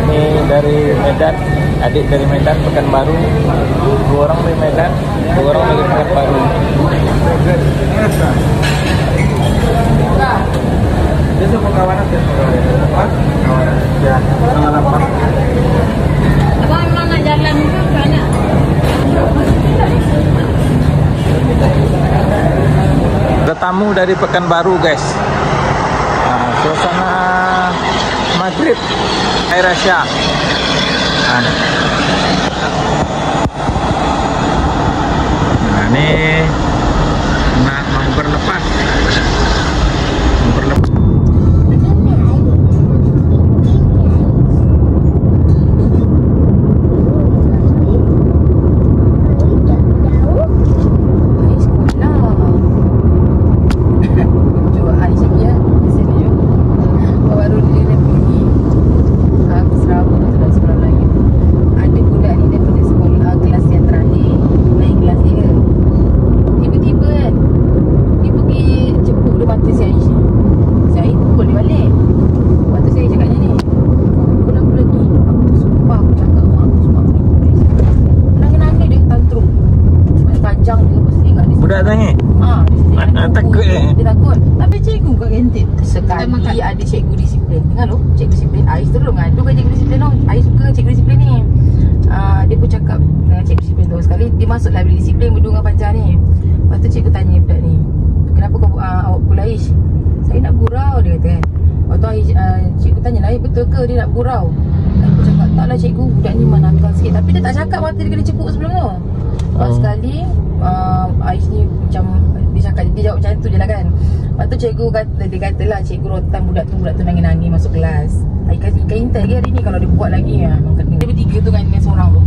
Ini dari Medan, adik dari Medan, Pekanbaru. 2 orang dari Medan, 2 orang dari Pekanbaru. Dia semua kawanan ya? Kawanan. Ya, sama-sama. Abang emang nak jalan ke mana? Ada tamu dari Pekanbaru, guys. Nah, suasana maghrib Air Asia. Nah, ini mau berlepas. Takut dia takut. Tapi cikgu kat kantin sekali ada cikgu disiplin. Dengar tu, cikgu disiplin Ais tu dulu ngadu kan cikgu disiplin tu. Ais suka cikgu disiplin ni. Dia pun cakap dengan cikgu disiplin tu. Sekali dia masuklah bilik disiplin berdua dengan Pancar ni. Lepas tu cikgu tanya budak ni, kenapa kau awak pukul Ais? Saya nak gurau, dia kata kan. Lepas tu cikgu tanya lah, betul ke dia nak gurau? Aku cakap taklah cikgu, budak ni memang nakal sikit. Tapi dia tak cakap mata dia kena cepuk sebelum tu. Lepas sekali Ais ni macam dia jawab macam tu je lah kan. Lepas tu cikgu dia kata lah, cikgu rotan budak tu nangis-nangis masuk kelas. Ikan intai lagi hari ni kalau dia buat lagi ya. Dia bertiga tu kan dengan seorang tu.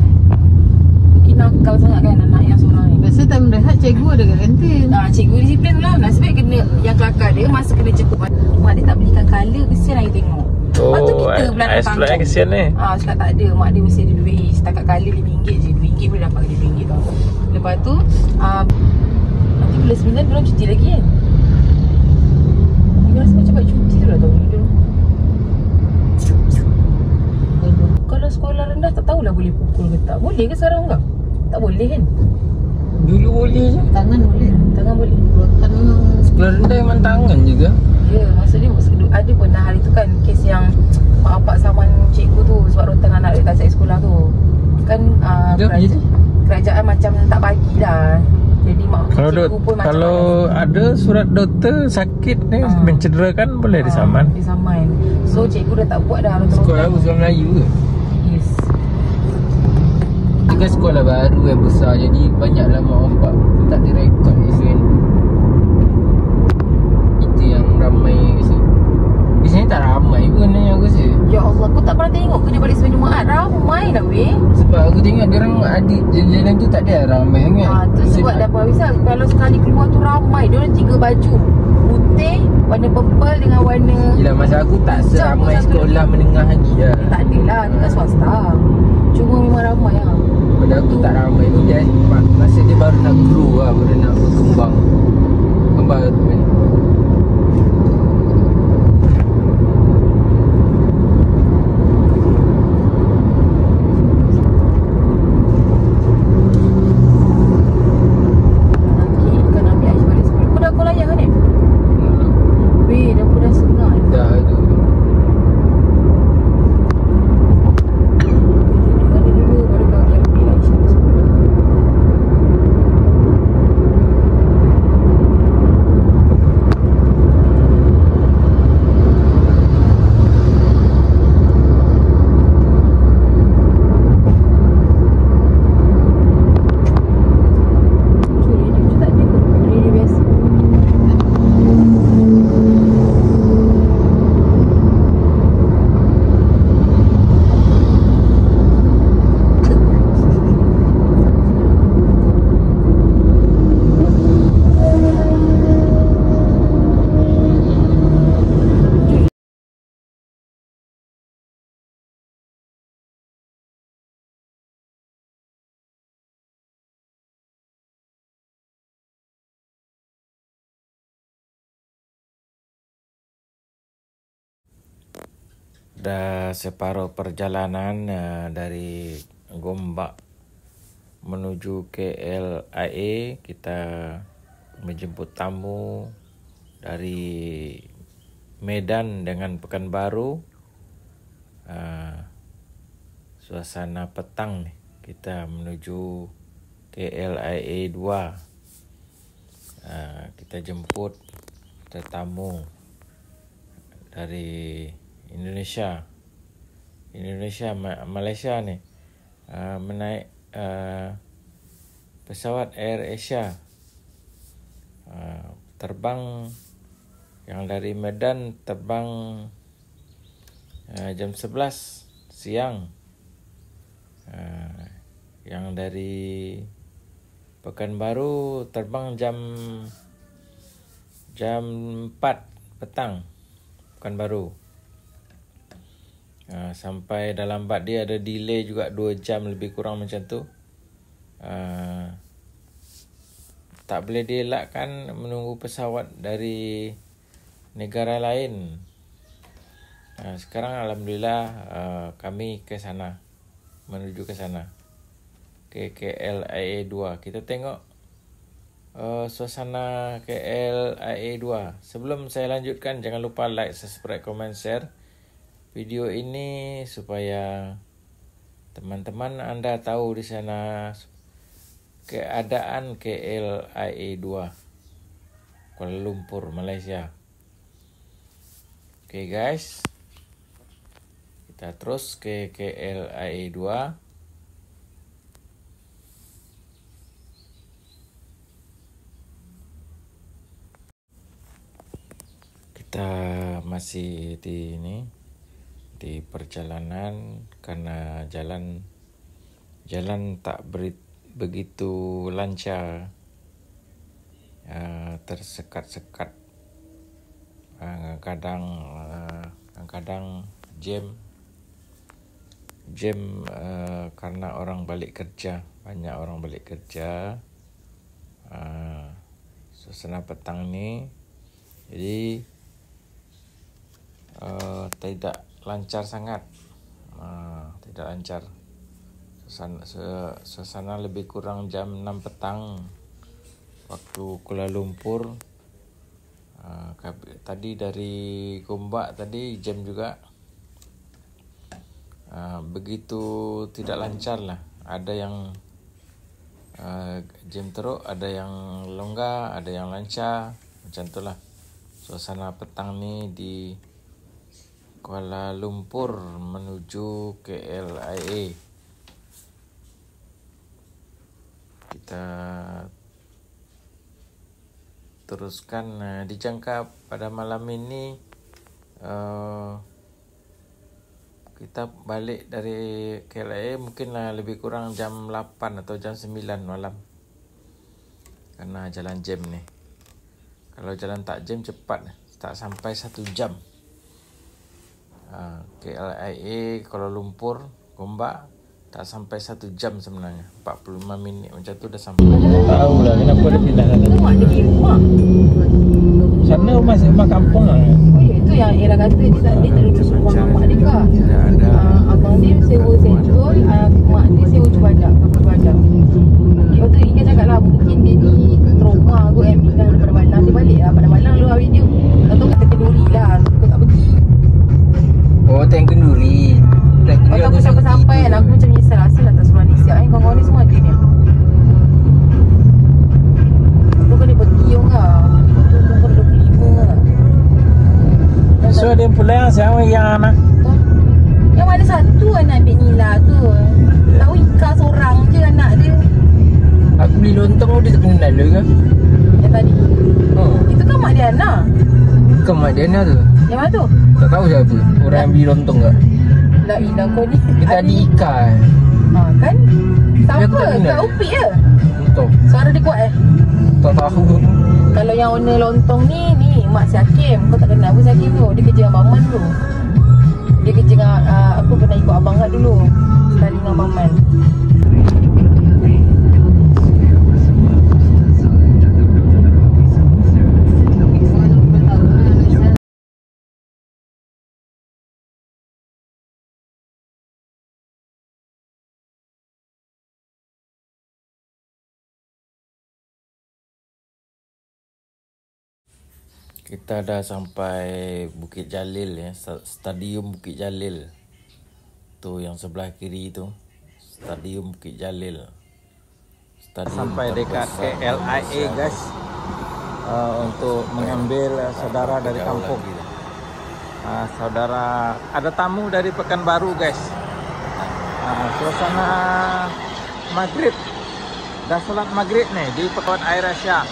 Mungkin nakal sangat kan anak yang seorang ni. Biasa time rehat cikgu ada kat kantin. Cikgu disiplin lah. Nasib kena yang kelakar dia masa kena cepuk. Mak dia tak belikan colour, kesian lagi tengok. Lepas tu kita pula nak tanggung. Kesian ni. Cakap tak ada, mak dia mesti ada duit. Setakat colour RM5 je. RM2 boleh dapat RM2 tau. Lepas tu nanti bulan 9 belum cuti lagi kan. Dia rasa macam cepat cuti tu lah tahun ni tu. Kalau sekolah rendah tak tahulah boleh pukul ke tak. Boleh ke sekarang kau? Tak boleh kan? Dulu boleh je. Tangan boleh. Tangan boleh. Rotan memang Sekolah rendah memang tangan juga. Ya, maksudnya ada pernah hari tu kan kes yang mak bapak saman cikgu tu sebab rotan anak dia tak saya sekolah tu. Kan kerajaan macam tak bagilah. Jadi mak cikgu pun macam kalau ada surat doktor sakit ni mencederakan boleh disaman. Disaman. So cikgu dah tak buat dah rotan. Sekolah Melayu ke? Yes. Ini kan sekolah baru yang besar, jadi banyaklah mak bapak tak direkod di sini. Itu yang ramai ke sini. Di sini tak ramai pun ni aku rasa. Ya Allah, aku tak pernah tengok kerja balik semua Jumaat. Ramai dah weh. Sebab aku tengok dia orang adik jalan tu tak ada ramai sangat. Tu sebab dah Puan kalau sekali keluar tu ramai. Dia orang 3 baju. Putih, warna purple dengan warna. Yelah, masa aku tak seramai sekolah menengah lagi lah. Tak adalah, ni kat swasta. Cuma memang ramai lah. Pada aku tak ramai tu dia masa dia baru nak grow lah, baru nak berkembang. Baru kan. Sudah separuh perjalanan dari Gombak menuju KLIA. Kita menjemput tamu dari Medan dengan Pekanbaru. Suasana petang nih. Kita menuju KLIA 2. Kita jemput tetamu dari Malaysia nih, menaik pesawat Air Asia, terbang yang dari Medan, terbang jam 11 siang, yang dari Pekanbaru terbang jam 4 petang Pekanbaru. Sampai dalam bak dia ada delay juga 2 jam lebih kurang macam tu. Tak boleh dielakkan menunggu pesawat dari negara lain. Sekarang alhamdulillah kami ke sana, menuju ke sana, ke KLIA 2. Kita tengok suasana KLIA 2. Sebelum saya lanjutkan, jangan lupa like, subscribe, komen, share video ini supaya teman-teman anda tahu di sana keadaan KLIA 2 Kuala Lumpur, Malaysia. Oke guys, kita terus ke KLIA 2. Kita masih di perjalanan karena jalan tak begitu lancar, tersekat-sekat, kadang jam karena orang balik kerja, banyak orang balik kerja. Suasana petang ni jadi tidak lancar sangat, tidak lancar. Suasana lebih kurang jam 6 petang waktu Kuala Lumpur. Tadi dari Gombak tadi jam juga begitu tidak lancar lah. Ada yang jam teruk, ada yang longgar, ada yang lancar, macam itulah suasana petang ni di Kuala Lumpur menuju KLIA. Kita teruskan. Dijangka pada malam ini kita balik dari KLIA mungkin lebih kurang jam 8 atau jam 9 malam, karena jalan jam ni. Kalau jalan tak jam cepat, tak sampai 1 jam. KLIA Kuala Lumpur Gombak tak sampai 1 jam sebenarnya, 45 minit macam tu dah sampai. Tahu lah kenapa dia pindah sana. Mak dia pergi rumah. Sana rumah kampung lah. Oh ya, itu yang Era kata dia terus rumah mak dia kah? Abang dia sewa Sentul, mak dia sewa Cubadak, kapal Cubadak. Lepas tu Ika cakap lah, mungkin dia ni trauma kot yang pindah daripada Malang. Dia balik lah pada Malang luar video. Lepas tu kata kenduri lah, aku tak pergi. Oh, tank kenduri. Lepas tu aku sampai kan, aku macam menyesal asal lah tak suruh Anisya kan. Kawan-kawan ni semua ada ni. Lepas tu kan dia pergi orang lah. Lepas tu umur 25 lah. So dia pula siapa yang anak? Yang ada satu anak Bek Nila tu. Tahu Ika seorang je anak dia. Aku beli lontong dia tak kenal ke? Yang tadi. Itu kan mak dia anak. Bukan mak dia anak tu. Yang mana tu? Tak tahu siapa. Orang yang beli lontong ke? La ilah kau ni. Kita ada Ika kan? Siapa? Aku tak kenal. Kak Upik ke? Lontong. Suara dia kuat Tak tahu. Kalau yang owner lontong ni mak si Hakim. Kau tak kenal pun si Hakim tu. Dia kerja dengan Abang Man dulu. Dia kerja dengan aku pernah ikut Abang Kat dulu. Sekali dengan Abang Man. Kita dah sampai Bukit Jalil ya, Stadium Bukit Jalil. Tu yang sebelah kiri tu, Stadium Bukit Jalil. Stadium sampai dekat KLIA guys, untuk mengambil saudara dari kampung. Saudara ada tamu dari Pekanbaru guys. Suasana maghrib, dah solat maghrib nih di Pekawat Air Asia.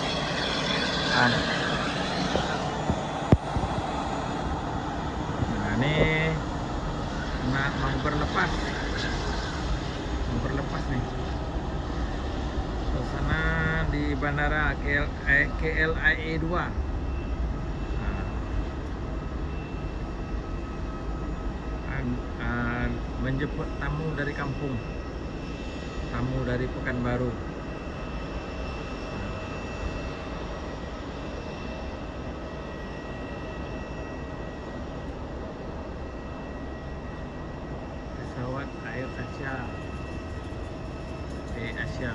Ini mau berlepas nih. Suasana di bandara KLIA 2. Menjemput tamu dari kampung, tamu dari Pekanbaru. Pesawat Air Asia, Asia.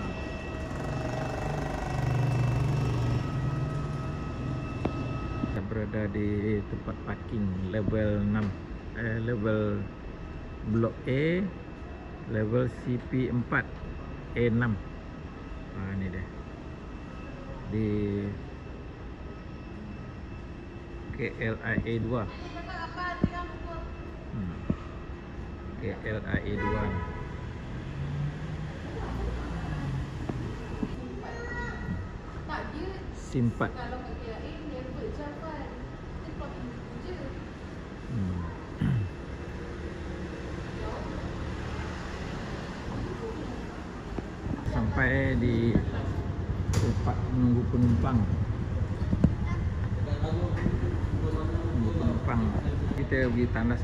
Kita berada di tempat parking level 6, level Blok A, level CP4 E6. Ini deh di KLIA 2. KLIA 2. Simpat. Sampai di tempat menunggu penumpang. Kita pergi tandas,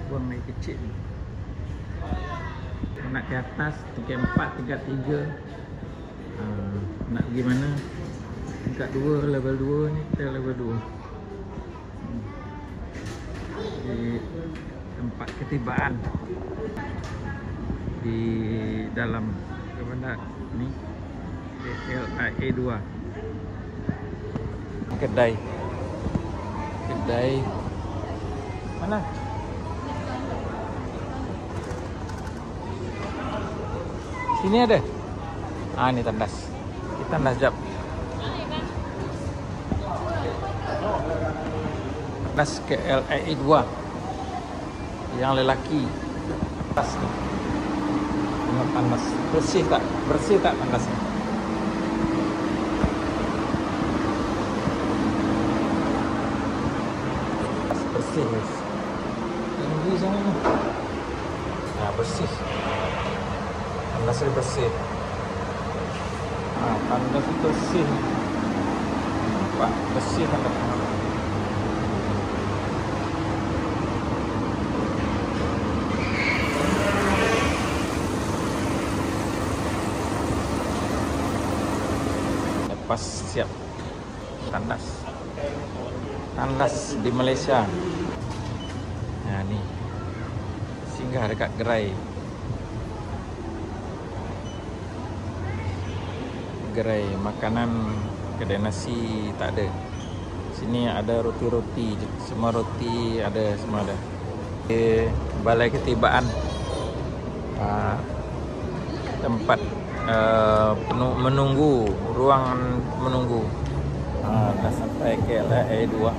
buang naik kecil. Nak ke atas tingkat 4, tingkat 3. Nak pergi mana? Tingkat 2, level 2 ni, kita level 2. Di tempat ketibaan di dalam bandar ni KLIA 2. Kedai mana? Sini ada. Ini tandas. Kita tandas jap. Tandas KLIA 2 yang lelaki. Tas ni. Panas, bersih tak panasnya? Bersih guys. Tinggi sana ni. Bersih. Panasnya bersih. Panas bersih. Nampak bersih kan? Pas siap tandas di Malaysia. Nah ni singgah dekat gerai makanan, kedai nasi tak ada. Sini ada roti-roti, semua roti ada, semua ada. Balai ketibaan, tempat menunggu, ruangan menunggu. Dah sampai KLIA 2,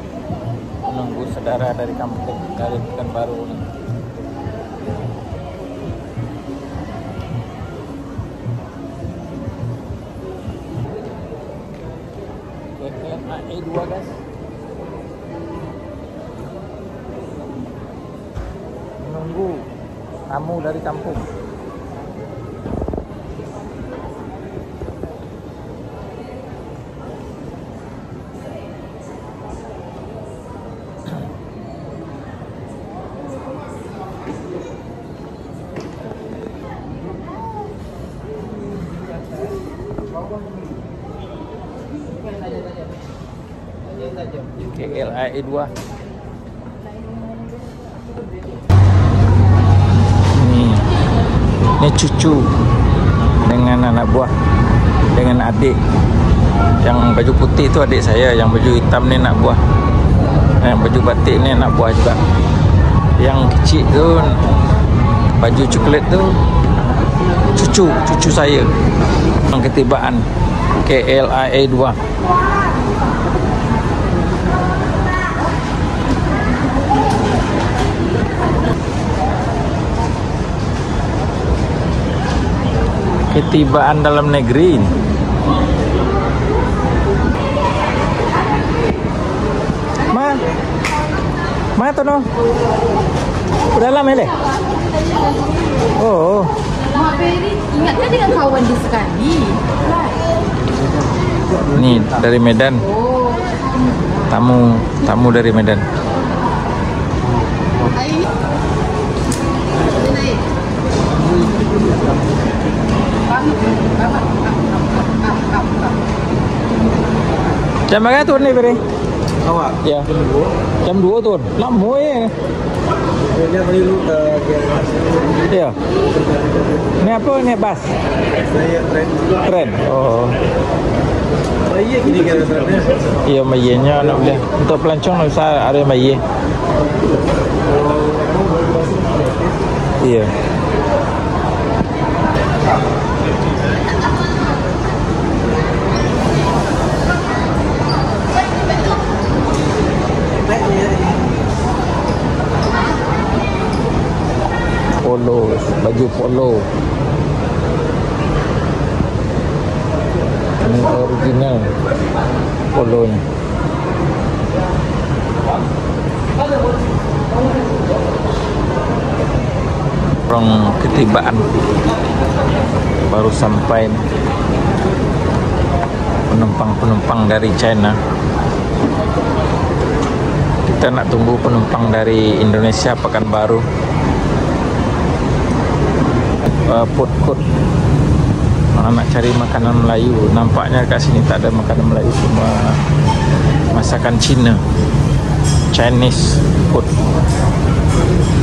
menunggu saudara dari kampung, dari Pekanbaru ni. KLIA 2 guys, menunggu tamu dari kampung. KLIA 2. Ini cucu dengan anak buah, dengan adik. Yang baju putih itu adik saya, yang baju hitam ni anak buah. Yang baju batik ni anak buah juga. Yang kecil tu baju coklat tu cucu saya. Yang ketibaan KLIA 2. Ketibaan dalam negeri. Mana tu no? Dalam ni. Oh. Mak Ferry ingatkan dengan kawan dia sekali. Ni dari Medan. Oh. Tamu dari Medan. Air ni. Dia naik. Jam berapa tu ni Ferry? Awak? Ya. Jam 2 tu. Lama ya. Dia beli lu ke Ya. Ni apa ni bas? saya Tren. Oh. Iya gini kan trennya. Iya mayenya nak boleh. Untuk pelancong nak usah ada maye. Iya. Polo, baju polo. Ini original polo ni. Orang ketibaan baru sampai penumpang dari China. Kita nak tunggu penumpang dari Indonesia Pekanbaru. Food court. Nak cari makanan Melayu. Nampaknya kat sini tak ada makanan Melayu, cuma masakan Cina. Chinese food.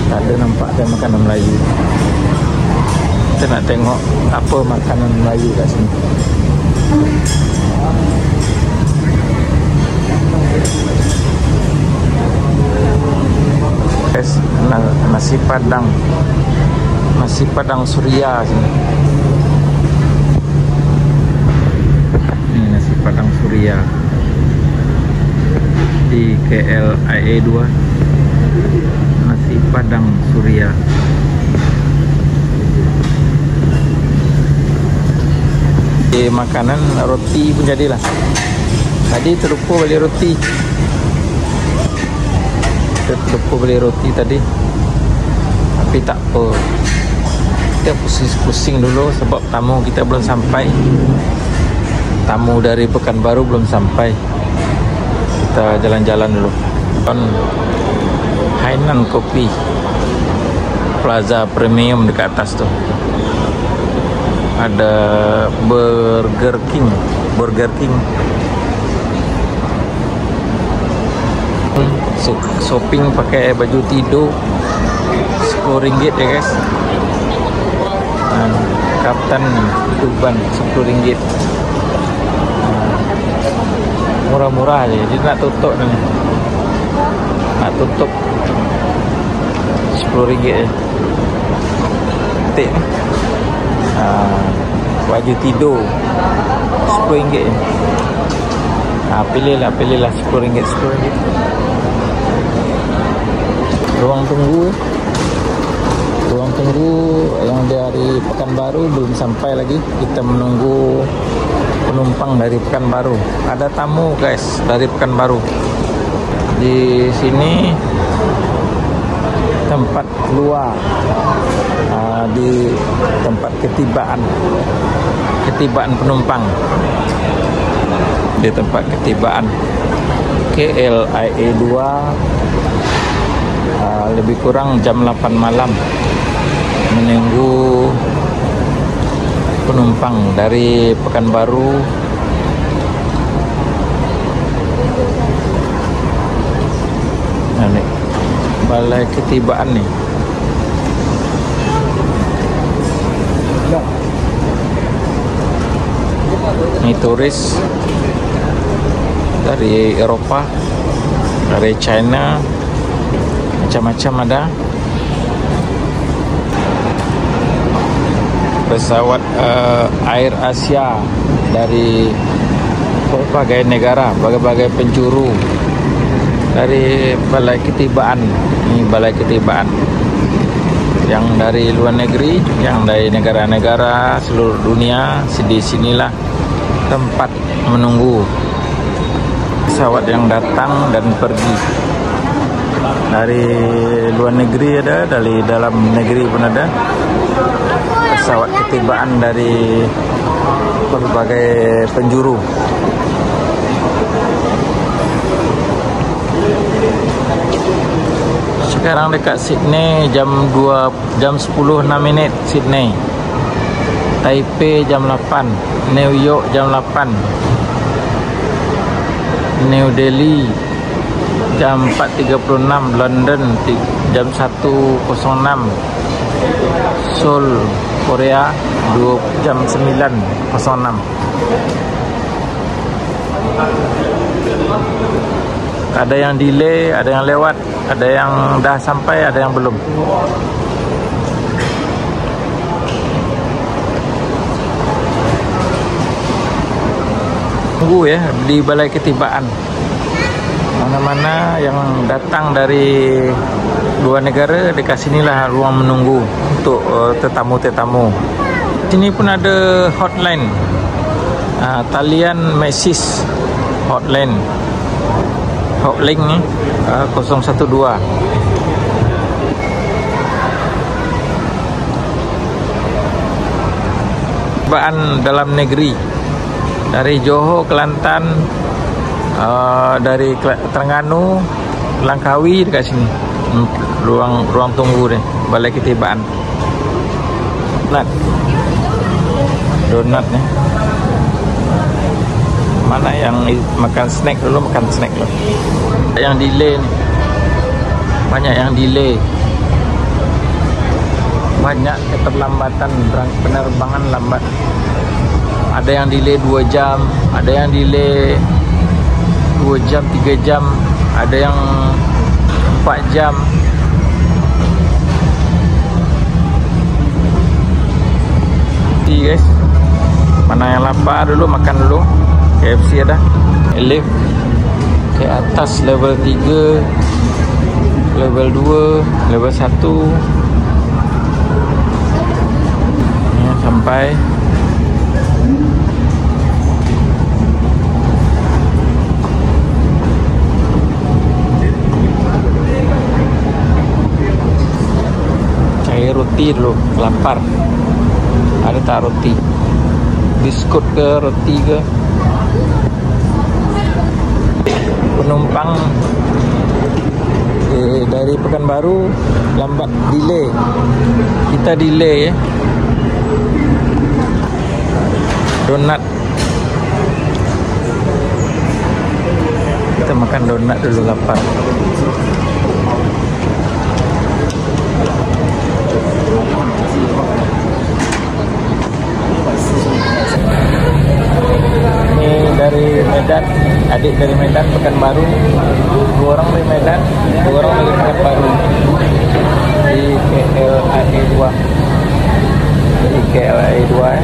Tak ada nampak ada makanan Melayu. Kita nak tengok apa makanan Melayu kat sini. Nasi Padang. Nasi Padang Suria sini. Ini nasi Padang Suria di KLIA 2. Nasi Padang Suria. Makanan roti pun jadilah. Tadi terlupa beli roti. Terlupa beli roti tadi. Tapi tak apa. Kita pusing-pusing dulu sebab tamu kita belum sampai. Tamu dari Pekanbaru belum sampai. Kita jalan-jalan dulu. Hainan Kopi Plaza Premium dekat atas tu. Ada Burger King. Shopping pakai baju tidur RM10 ya guys. Kapten Tuban RM10. Murah-murah aja. Dia nak tutup ni. Nak tutup RM10 je. Cantik ni. Baju tidur RM10. Pilihlah RM10. Ruang tunggu yang dari Pekanbaru belum sampai lagi. Kita menunggu penumpang dari Pekanbaru. Ada tamu guys dari Pekanbaru. Di sini tempat keluar, di tempat ketibaan penumpang. Di tempat ketibaan KLIA 2. Lebih kurang jam 8 malam menunggu penumpang dari Pekanbaru. Nah, ni balai ketibaan ni. Ni turis dari Eropah, dari China, macam-macam ada. Pesawat Air Asia dari berbagai negara, berbagai penjuru, dari balai ketibaan. Ini balai ketibaan yang dari luar negeri, yang dari negara-negara seluruh dunia. Di sinilah tempat menunggu pesawat yang datang dan pergi. Dari luar negeri ada, dari dalam negeri pun ada. Pesawat ketibaan dari berbagai penjuru. Sekarang dekat Sydney jam 10:06 Sydney. Taipei jam 8, New York jam 8, New Delhi jam 4.36, London jam 1.06, Seoul Korea jam 9.06. Ada yang delay, ada yang lewat, ada yang dah sampai, ada yang belum. Tunggu ya di balai ketibaan. Mana-mana yang datang dari dua negara, dekat sinilah ruang menunggu untuk tetamu-tetamu. Sini pun ada hotline, talian Maxis hotline, hotlink ni 012. Ketibaan dalam negeri dari Johor, Kelantan, dari Terengganu, Langkawi, dekat sini. Ruang tunggu deh, balai ketibaan. Donat nih. Mana yang makan snack dulu, makan snack dulu. Yang delay nih. Banyak yang delay. Banyak keterlambatan, penerbangan lambat. Ada yang delay 2 jam, ada yang delay 2 jam, 3 jam, ada yang 4 jam. Guys, mana yang lapar dulu, makan dulu. KFC ada. Lift ke atas level 3, level 2, level 1 ya, sampai cari roti dulu, lapar. Ada tak roti? Biskut ke, roti ke? Penumpang dari Pekanbaru lambat, delay. Kita delay ya. Donat. Kita makan donat dulu, lapar. Ini dari Medan, adik dari Medan, Pekanbaru. 2 orang dari Medan, 2 orang dari Pekanbaru. Di KLIA 2. Di KLIA 2 ya.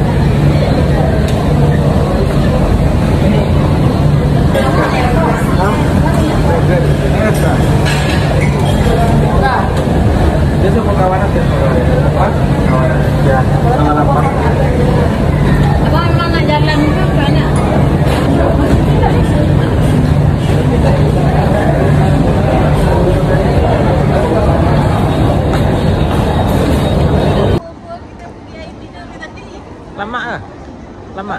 Dia semua kawanan ya? Kawanan. Ya, tanggal 8. Abang memang nak jalan ke mana? Lama ah? Lama?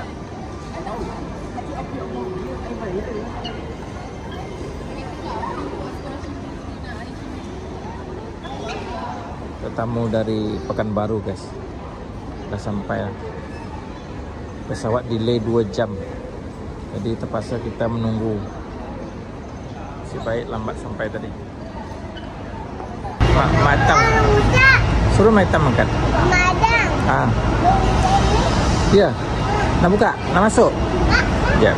Tetamu dari Pekanbaru guys, dah sampai lah. Pesawat delay 2 jam, jadi terpaksa kita menunggu. Si baik lambat sampai tadi. Mak Matam, suruh Matam angkat. Ya, nak buka, nak masuk. Ya.